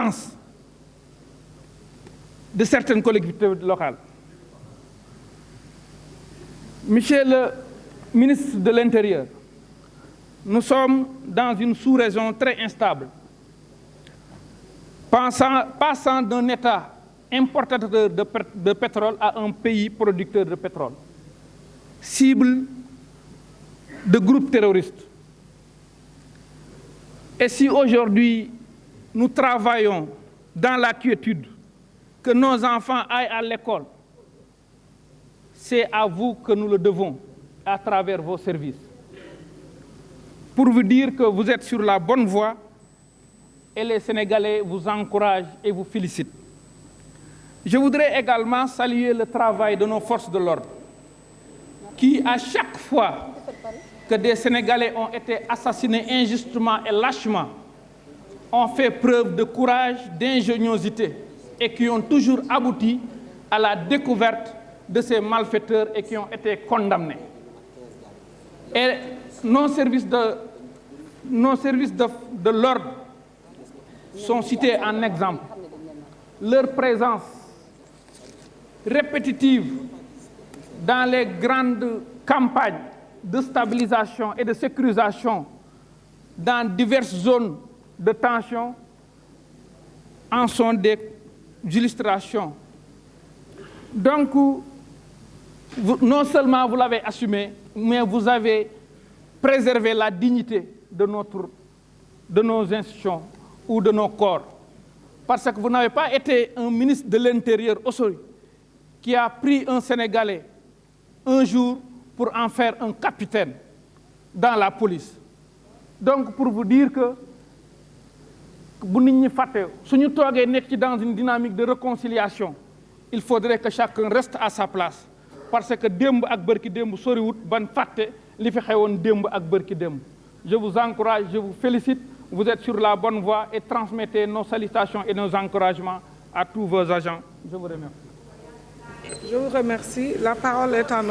compétences de certaines collectivités locales. Monsieur le ministre de l'Intérieur, nous sommes dans une sous-région très instable, passant d'un État importateur de pétrole à un pays producteur de pétrole, cible de groupes terroristes. Et si aujourd'hui nous travaillons dans la quiétude, que nos enfants aillent à l'école, c'est à vous que nous le devons, à travers vos services. Pour vous dire que vous êtes sur la bonne voie et les Sénégalais vous encouragent et vous félicitent. Je voudrais également saluer le travail de nos forces de l'ordre, qui, à chaque fois que des Sénégalais ont été assassinés injustement et lâchement, ont fait preuve de courage, d'ingéniosité et qui ont toujours abouti à la découverte de ces malfaiteurs et qui ont été condamnés. Et nos services de l'ordre sont cités en exemple. Leur présence répétitive dans les grandes campagnes de stabilisation et de sécurisation dans diverses zones de tension en sont des illustrations. Donc, non seulement vous l'avez assumé, mais vous avez préservé la dignité de nos institutions ou de nos corps. Parce que vous n'avez pas été un ministre de l'Intérieur aujourd'hui qui a pris un Sénégalais un jour pour en faire un capitaine dans la police. Donc, pour vous dire que bu nit ñi fàtte suñu toogee nekk dans une dynamique de réconciliation, il faudrait que chacun reste à sa place. Parce que démb ak bërki démb soriwut ban fàtte li fi xewoon démb ak bërki démb. Je vous encourage, je vous félicite. Vous êtes sur la bonne voie et transmettez nos salutations et nos encouragements à tous vos agents. Je vous remercie. Je vous remercie. La parole est à